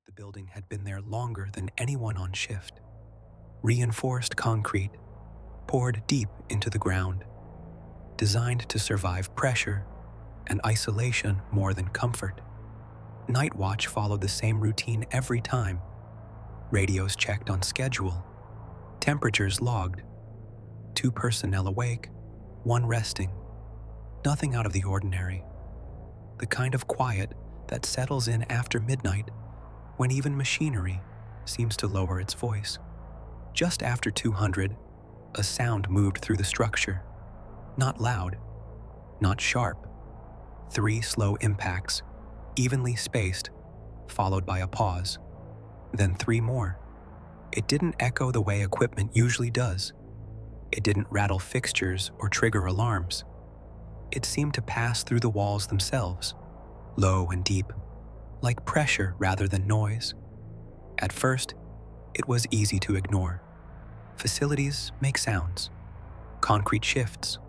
The building had been there longer than anyone on shift. Reinforced concrete, poured deep into the ground, designed to survive pressure and isolation more than comfort. Night watch followed the same routine every time. Radios checked on schedule, temperatures logged, 2 personnel awake, 1 resting. Nothing out of the ordinary. The kind of quiet that settles in after midnight when even machinery seems to lower its voice. Just after 200, a sound moved through the structure. Not loud, not sharp. 3 slow impacts, evenly spaced, followed by a pause. Then 3 more. It didn't echo the way equipment usually does. It didn't rattle fixtures or trigger alarms. It seemed to pass through the walls themselves, low and deep, like pressure rather than noise. At first, it was easy to ignore. Facilities make sounds. Concrete shifts.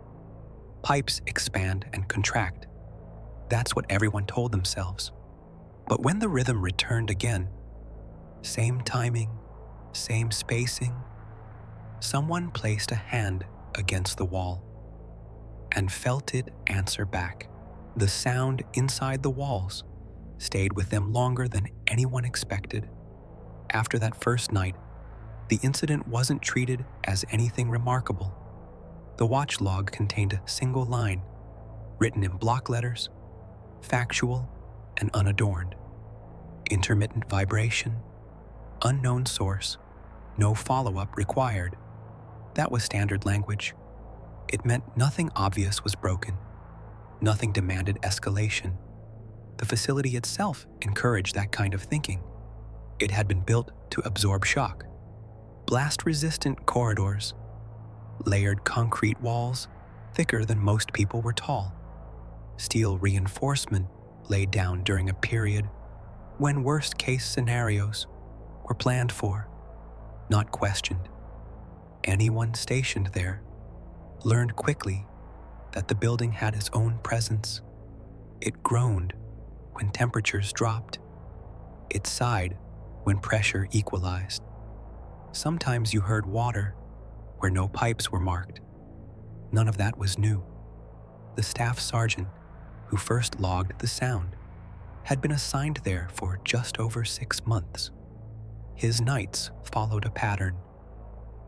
Pipes expand and contract. That's what everyone told themselves. But when the rhythm returned again, same timing, same spacing, someone placed a hand against the wall and felt it answer back. The sound inside the walls stayed with them longer than anyone expected. After that first night, the incident wasn't treated as anything remarkable. The watch log contained a single line, written in block letters, factual and unadorned. Intermittent vibration, unknown source, no follow-up required. That was standard language. It meant nothing obvious was broken. Nothing demanded escalation. The facility itself encouraged that kind of thinking. It had been built to absorb shock. Blast-resistant corridors, layered concrete walls, thicker than most people were tall. Steel reinforcement laid down during a period when worst-case scenarios were planned for, not questioned. Anyone stationed there learned quickly that the building had its own presence. It groaned when temperatures dropped. It sighed when pressure equalized. Sometimes you heard water where no pipes were marked. None of that was new. The staff sergeant who first logged the sound had been assigned there for just over 6 months. His nights followed a pattern.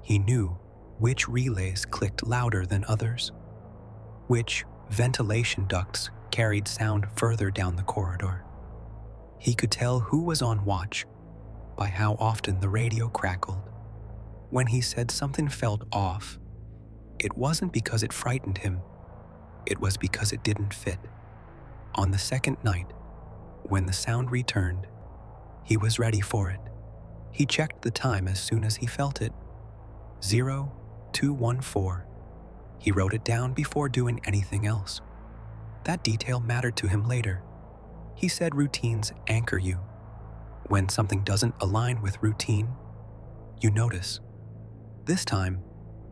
He knew which relays clicked louder than others, which ventilation ducts carried sound further down the corridor. He could tell who was on watch by how often the radio crackled. When he said something felt off, it wasn't because it frightened him. It was because it didn't fit. On the second night, when the sound returned, he was ready for it. He checked the time as soon as he felt it. 0214. He wrote it down before doing anything else. That detail mattered to him later. He said routines anchor you. When something doesn't align with routine, you notice. This time,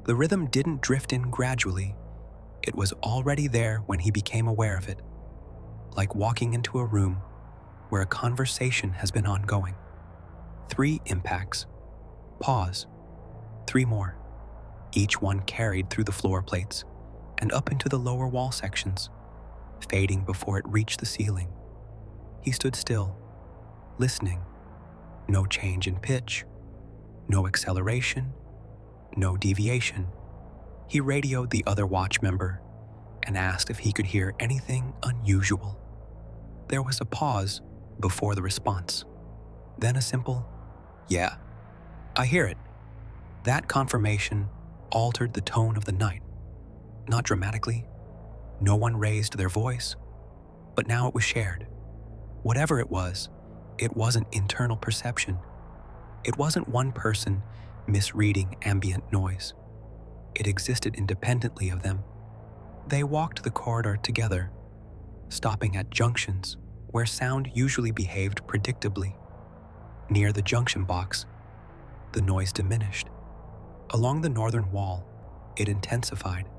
the rhythm didn't drift in gradually. It was already there when he became aware of it, like walking into a room where a conversation has been ongoing. 3 impacts. Pause. 3 more. Each one carried through the floor plates and up into the lower wall sections, fading before it reached the ceiling. He stood still, listening. No change in pitch, no acceleration, no deviation. He radioed the other watch member and asked if he could hear anything unusual. There was a pause before the response, then a simple, "Yeah, I hear it." That confirmation altered the tone of the night. Not dramatically, no one raised their voice, but now it was shared. Whatever it wasn't internal perception. It wasn't one person misreading ambient noise. It existed independently of them. They walked the corridor together, stopping at junctions where sound usually behaved predictably. Near the junction box, the noise diminished. Along the northern wall, it intensified.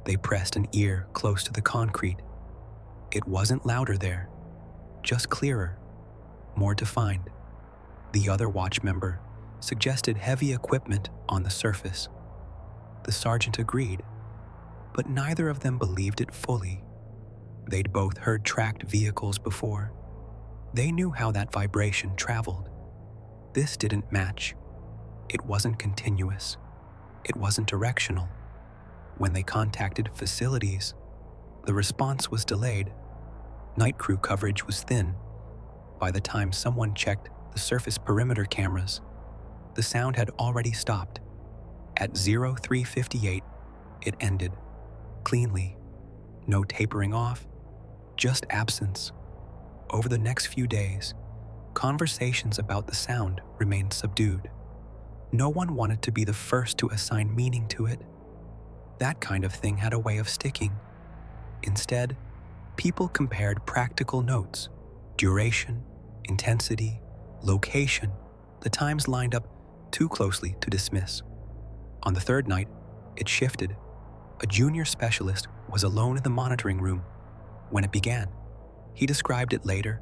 They pressed an ear close to the concrete. It wasn't louder there, just clearer, more defined. The other watch member suggested heavy equipment on the surface. The sergeant agreed, but neither of them believed it fully. They'd both heard tracked vehicles before. They knew how that vibration traveled. This didn't match. It wasn't continuous. It wasn't directional. When they contacted facilities, the response was delayed. Night crew coverage was thin. By the time someone checked the surface perimeter cameras, the sound had already stopped. At 0358, it ended. Cleanly. No tapering off, just absence. Over the next few days, conversations about the sound remained subdued. No one wanted to be the first to assign meaning to it. That kind of thing had a way of sticking. Instead, people compared practical notes, duration, intensity, location. The times lined up too closely to dismiss. On the third night, it shifted. A junior specialist was alone in the monitoring room when it began. He described it later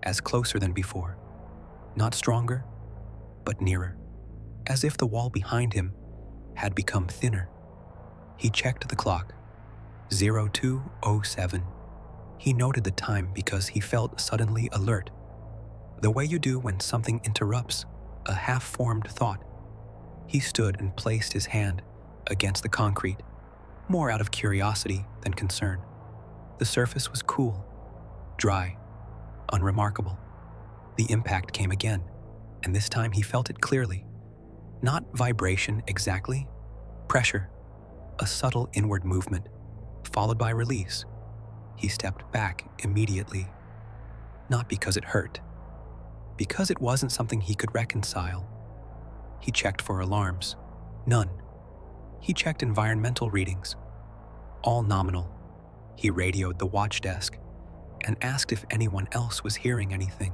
as closer than before. Not stronger, but nearer, as if the wall behind him had become thinner. He checked the clock. 0207. He noted the time because he felt suddenly alert, the way you do when something interrupts a half-formed thought. He stood and placed his hand against the concrete, more out of curiosity than concern. The surface was cool, dry, unremarkable. The impact came again, and this time he felt it clearly. Not vibration exactly, pressure, a subtle inward movement, followed by release. He stepped back immediately, not because it hurt, because it wasn't something he could reconcile. He checked for alarms. None. He checked environmental readings. All nominal. He radioed the watch desk and asked if anyone else was hearing anything.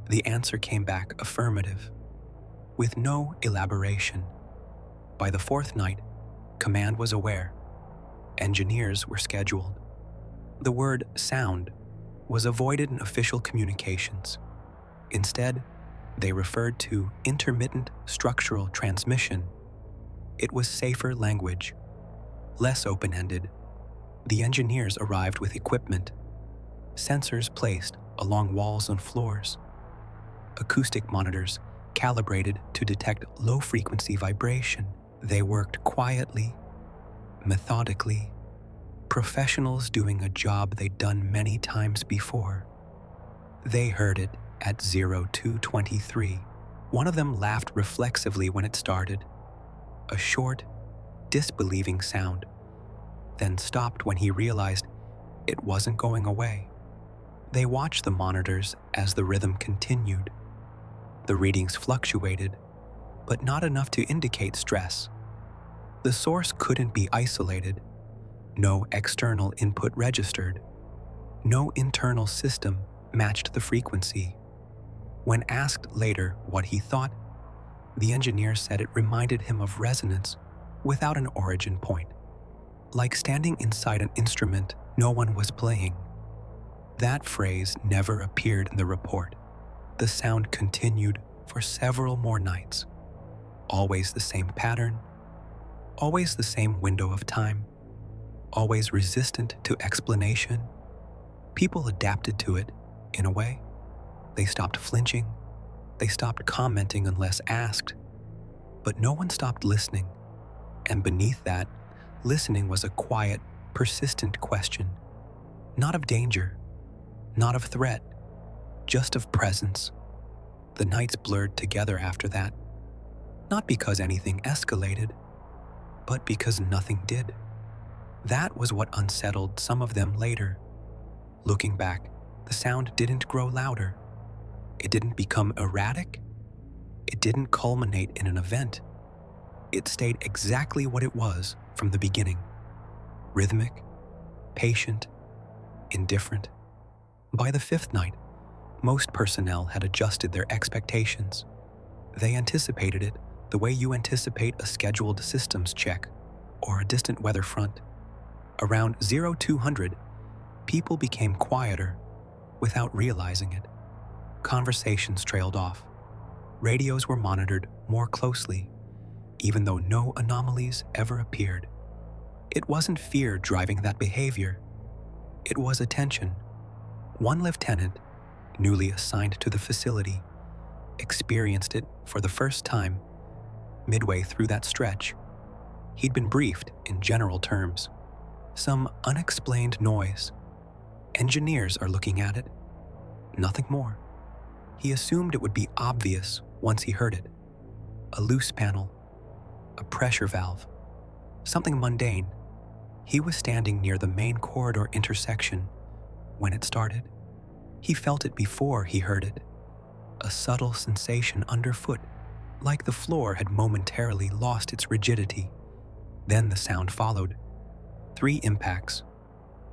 The answer came back affirmative, with no elaboration. By the fourth night, command was aware. Engineers were scheduled. The word sound was avoided in official communications. Instead, they referred to intermittent structural transmission. It was safer language, less open-ended. The engineers arrived with equipment, sensors placed along walls and floors, acoustic monitors calibrated to detect low-frequency vibration. They worked quietly, methodically, professionals doing a job they'd done many times before. They heard it at 0223. One of them laughed reflexively when it started, a short, disbelieving sound, then stopped when he realized it wasn't going away. They watched the monitors as the rhythm continued. The readings fluctuated, but not enough to indicate stress. The source couldn't be isolated. No external input registered. No internal system matched the frequency. When asked later what he thought, the engineer said it reminded him of resonance without an origin point, like standing inside an instrument no one was playing. That phrase never appeared in the report. The sound continued for several more nights. Always the same pattern, always the same window of time, always resistant to explanation. People adapted to it, in a way. They stopped flinching. They stopped commenting unless asked. But no one stopped listening. And beneath that, listening was a quiet, persistent question. Not of danger, not of threat, just of presence. The nights blurred together after that. Not because anything escalated, but because nothing did. That was what unsettled some of them later. Looking back, the sound didn't grow louder. It didn't become erratic. It didn't culminate in an event. It stayed exactly what it was from the beginning. Rhythmic, patient, indifferent. By the fifth night, most personnel had adjusted their expectations. They anticipated it the way you anticipate a scheduled systems check or a distant weather front. Around 0200, people became quieter without realizing it. Conversations trailed off. Radios were monitored more closely, even though no anomalies ever appeared. It wasn't fear driving that behavior. It was attention. One lieutenant, newly assigned to the facility, experienced it for the first time midway through that stretch. He'd been briefed in general terms. Some unexplained noise. Engineers are looking at it. Nothing more. He assumed it would be obvious once he heard it. A loose panel. A pressure valve. Something mundane. He was standing near the main corridor intersection when it started. He felt it before he heard it. A subtle sensation underfoot, like the floor had momentarily lost its rigidity. Then the sound followed. 3 impacts.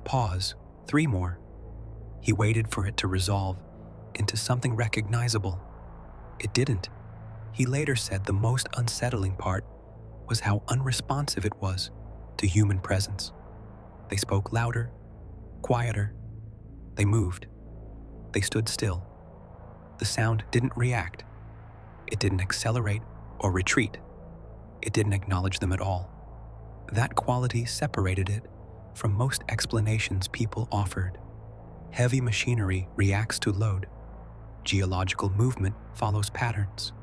Pause. 3 more. He waited for it to resolve into something recognizable. It didn't. He later said the most unsettling part was how unresponsive it was to human presence. They spoke louder, quieter. They moved. They stood still. The sound didn't react. It didn't accelerate or retreat. It didn't acknowledge them at all. That quality separated it from most explanations people offered. Heavy machinery reacts to load. Geological movement follows patterns.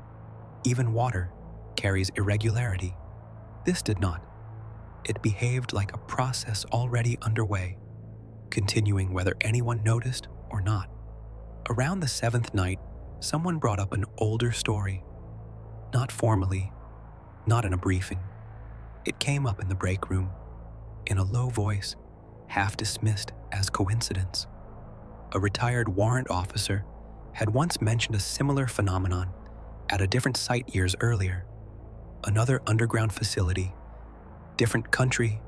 Even water carries irregularity. This did not. It behaved like a process already underway, continuing whether anyone noticed or not. Around the 7th night, someone brought up an older story. Not formally, not in a briefing. It came up in the break room, in a low voice, half dismissed as coincidence. A retired warrant officer had once mentioned a similar phenomenon at a different site years earlier. Another underground facility, different country,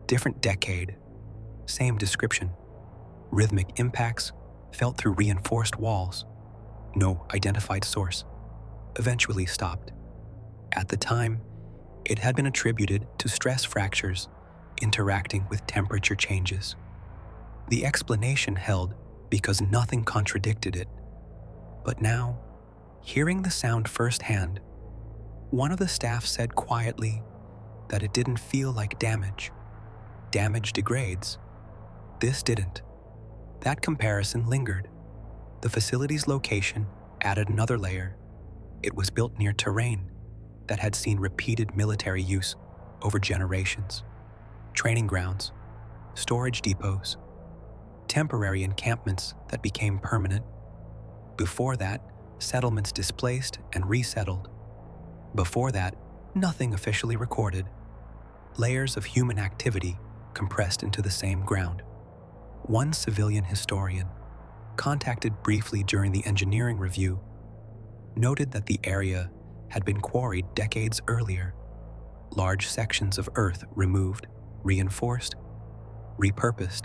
different decade, same description. Rhythmic impacts felt through reinforced walls. No identified source. Eventually stopped. At the time, it had been attributed to stress fractures interacting with temperature changes. The explanation held because nothing contradicted it. But now, hearing the sound firsthand, one of the staff said quietly that it didn't feel like damage. Damage degrades. This didn't. That comparison lingered. The facility's location added another layer. It was built near terrain that had seen repeated military use over generations. Training grounds, storage depots, temporary encampments that became permanent. Before that, settlements displaced and resettled. Before that, nothing officially recorded. Layers of human activity compressed into the same ground. One civilian historian, contacted briefly during the engineering review, noted that the area had been quarried decades earlier. Large sections of earth removed, reinforced, repurposed.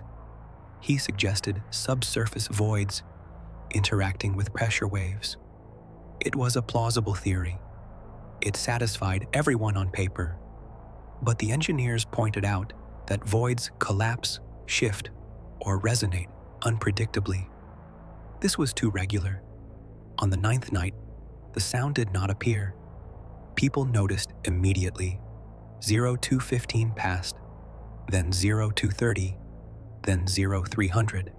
He suggested subsurface voids interacting with pressure waves. It was a plausible theory. It satisfied everyone on paper. But the engineers pointed out that voids collapse, shift, or resonate unpredictably. This was too regular. On the 9th night, the sound did not appear. People noticed immediately. 0215 passed, then 0230, then 0300.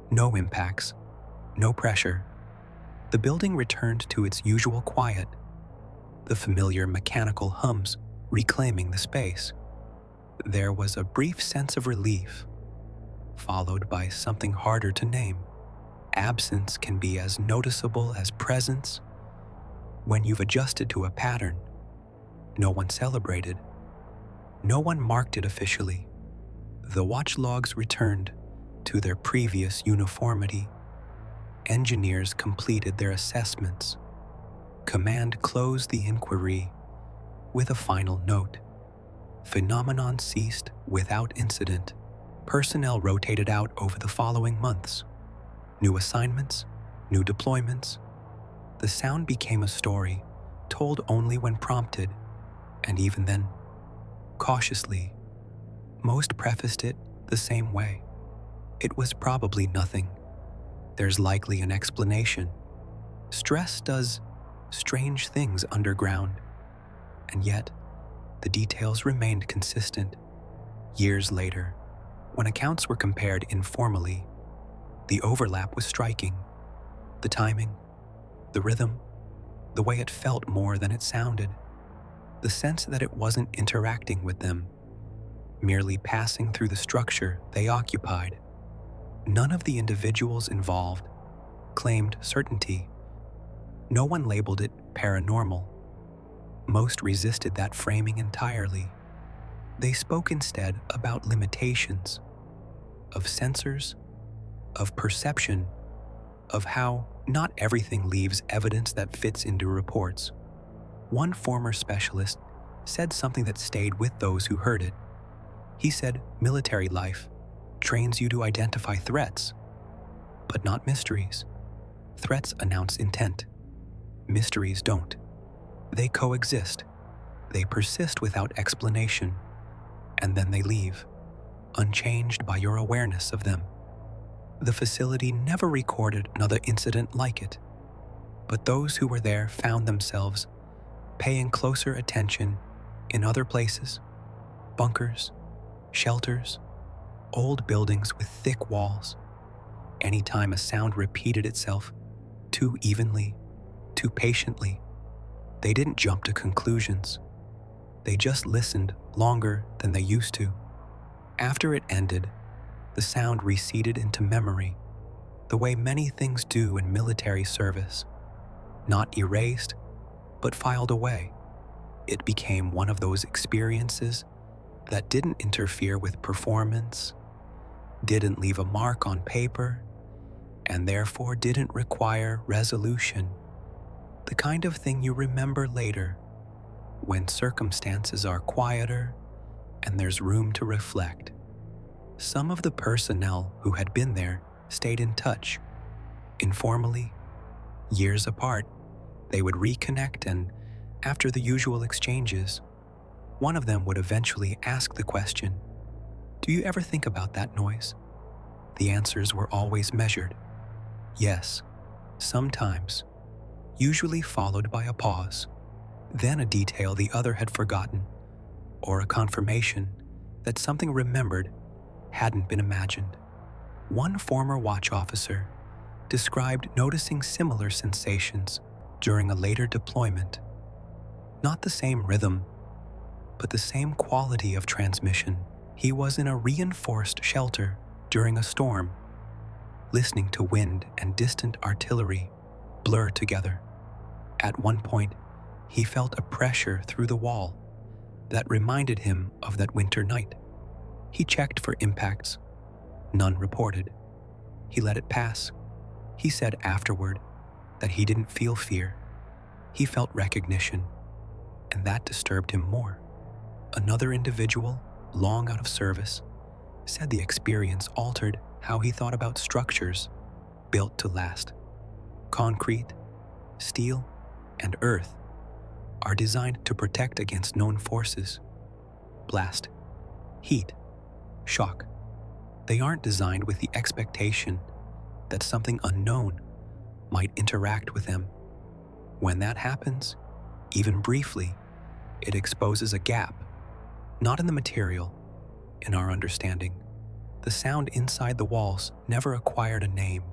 No impacts, no pressure. The building returned to its usual quiet, the familiar mechanical hums reclaiming the space. There was a brief sense of relief, followed by something harder to name. Absence can be as noticeable as presence when you've adjusted to a pattern. No one celebrated. No one marked it officially. The watch logs returned to their previous uniformity. Engineers completed their assessments. Command closed the inquiry with a final note. Phenomenon ceased without incident. Personnel rotated out over the following months. New assignments, new deployments. The sound became a story, told only when prompted, and even then, cautiously. Most prefaced it the same way. It was probably nothing. There's likely an explanation. Stress does strange things underground, and yet the details remained consistent. Years later, when accounts were compared informally, the overlap was striking. The timing, the rhythm, the way it felt more than it sounded, the sense that it wasn't interacting with them, merely passing through the structure they occupied. None of the individuals involved claimed certainty. No one labeled it paranormal. Most resisted that framing entirely. They spoke instead about limitations, of sensors, of perception, of how not everything leaves evidence that fits into reports. One former specialist said something that stayed with those who heard it. He said military life trains you to identify threats, but not mysteries. Threats announce intent. Mysteries don't. They coexist. They persist without explanation, and then they leave, unchanged by your awareness of them. The facility never recorded another incident like it, but those who were there found themselves paying closer attention in other places, bunkers, shelters, old buildings with thick walls. Anytime a sound repeated itself too evenly, too patiently, they didn't jump to conclusions. They just listened longer than they used to. After it ended, the sound receded into memory, the way many things do in military service. Not erased, but filed away. It became one of those experiences that didn't interfere with performance, didn't leave a mark on paper, and therefore didn't require resolution. The kind of thing you remember later, when circumstances are quieter and there's room to reflect. Some of the personnel who had been there stayed in touch. Informally, years apart, they would reconnect, and after the usual exchanges, one of them would eventually ask the question, "Do you ever think about that noise?" The answers were always measured. Yes, sometimes, usually followed by a pause, then a detail the other had forgotten, or a confirmation that something remembered hadn't been imagined. One former watch officer described noticing similar sensations during a later deployment. Not the same rhythm, but the same quality of transmission. He was in a reinforced shelter during a storm, listening to wind and distant artillery blur together. At one point, he felt a pressure through the wall that reminded him of that winter night. He checked for impacts. None reported. He let it pass. He said afterward that he didn't feel fear. He felt recognition, and that disturbed him more. Another individual, long out of service, said the experience altered how he thought about structures built to last. Concrete, steel, and earth are designed to protect against known forces. Blast, heat, shock. They aren't designed with the expectation that something unknown might interact with them. When that happens, even briefly, it exposes a gap, not in the material, in our understanding. The sound inside the walls never acquired a name.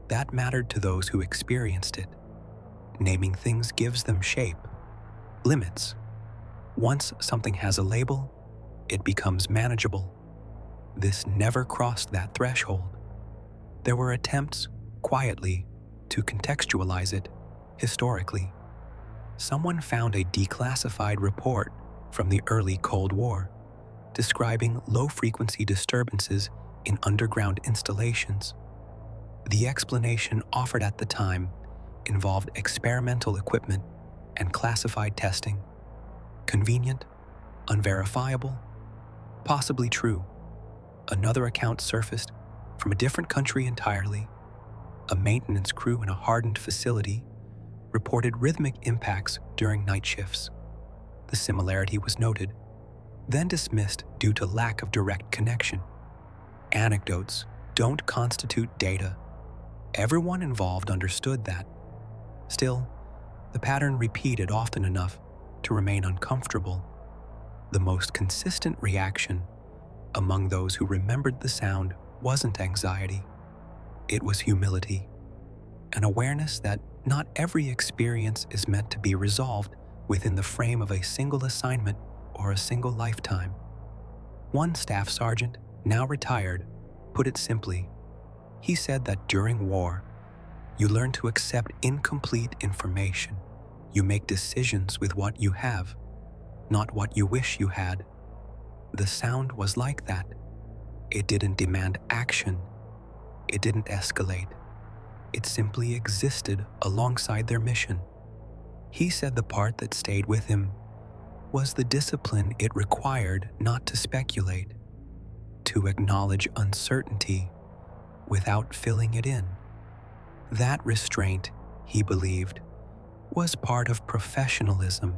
That mattered to those who experienced it. Naming things gives them shape, limits. Once something has a label, it becomes manageable. This never crossed that threshold. There were attempts, quietly, to contextualize it historically. Someone found a declassified report from the early Cold War describing low-frequency disturbances in underground installations. The explanation offered at the time involved experimental equipment and classified testing. Convenient, unverifiable, possibly true. Another account surfaced from a different country entirely. A maintenance crew in a hardened facility reported rhythmic impacts during night shifts. The similarity was noted, then dismissed due to lack of direct connection. Anecdotes don't constitute data. Everyone involved understood that. Still, The pattern repeated often enough to remain uncomfortable. The most consistent reaction among those who remembered the sound wasn't anxiety. It was humility, an awareness that not every experience is meant to be resolved within the frame of a single assignment or a single lifetime. One staff sergeant, now retired, put it simply. He said that during war, you learn to accept incomplete information. You make decisions with what you have, not what you wish you had. The sound was like that. It didn't demand action. It didn't escalate. It simply existed alongside their mission. He said the part that stayed with him was the discipline it required not to speculate, to acknowledge uncertainty without filling it in. That restraint, he believed, was part of professionalism.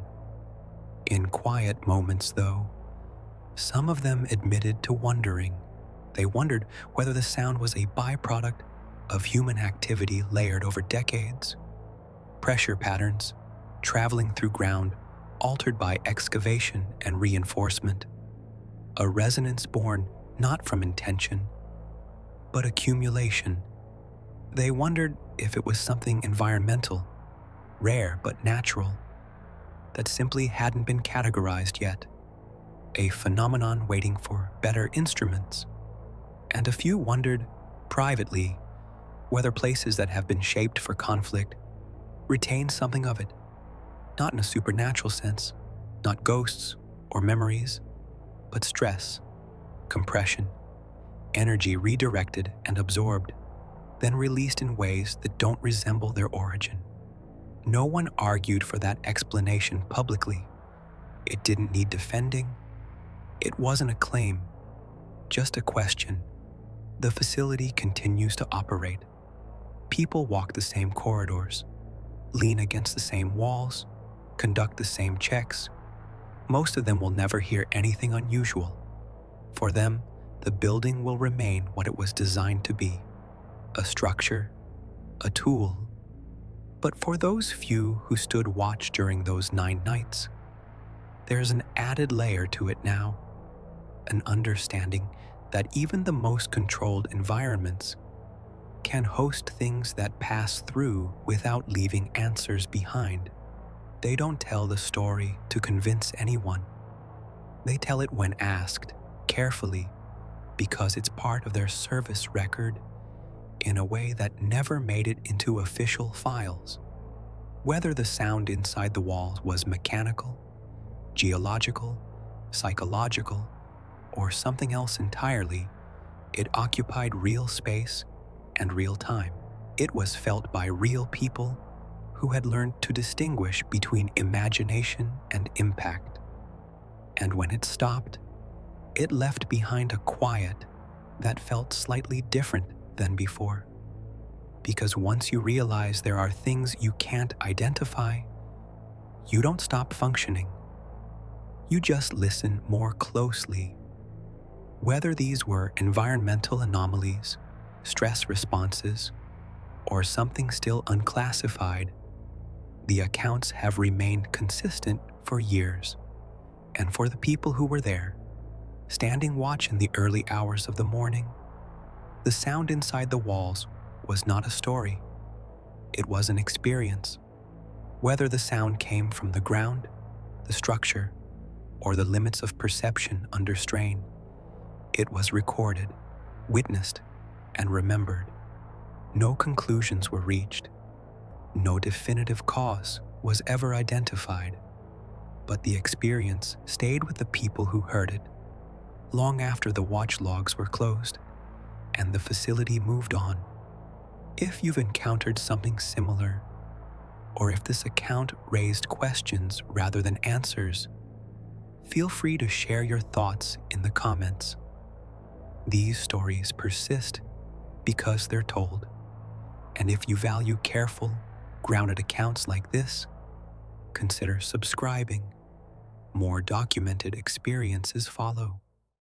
In quiet moments, though, some of them admitted to wondering. They wondered whether the sound was a byproduct of human activity layered over decades. Pressure patterns, traveling through ground altered by excavation and reinforcement. A resonance born not from intention, but accumulation. They wondered if it was something environmental, rare but natural, that simply hadn't been categorized yet. A phenomenon waiting for better instruments. And a few wondered, privately, whether places that have been shaped for conflict retain something of it, not in a supernatural sense, not ghosts or memories, but stress, compression, energy redirected and absorbed, then released in ways that don't resemble their origin. No one argued for that explanation publicly. It didn't need defending. It wasn't a claim, just a question. The facility continues to operate. People walk the same corridors, lean against the same walls, conduct the same checks. Most of them will never hear anything unusual. For them, the building will remain what it was designed to be, a structure, a tool. But for those few who stood watch during those 9 nights, there's an added layer to it now, an understanding that even the most controlled environments can host things that pass through without leaving answers behind. They don't tell the story to convince anyone. They tell it when asked, carefully, because it's part of their service record in a way that never made it into official files. Whether the sound inside the walls was mechanical, geological, psychological, or something else entirely, it occupied real space and real time. It was felt by real people who had learned to distinguish between imagination and impact. And when it stopped, it left behind a quiet that felt slightly different than before. Because once you realize there are things you can't identify, you don't stop functioning. You just listen more closely. Whether these were environmental anomalies, stress responses, or something still unclassified, the accounts have remained consistent for years. And for the people who were there, standing watch in the early hours of the morning, the sound inside the walls was not a story. It was an experience. Whether the sound came from the ground, the structure, or the limits of perception under strain, it was recorded, witnessed, and remembered. No conclusions were reached. No definitive cause was ever identified. But the experience stayed with the people who heard it, long after the watch logs were closed and the facility moved on. If you've encountered something similar, or if this account raised questions rather than answers, feel free to share your thoughts in the comments. These stories persist because they're told. And if you value careful, grounded accounts like this, consider subscribing. More documented experiences follow.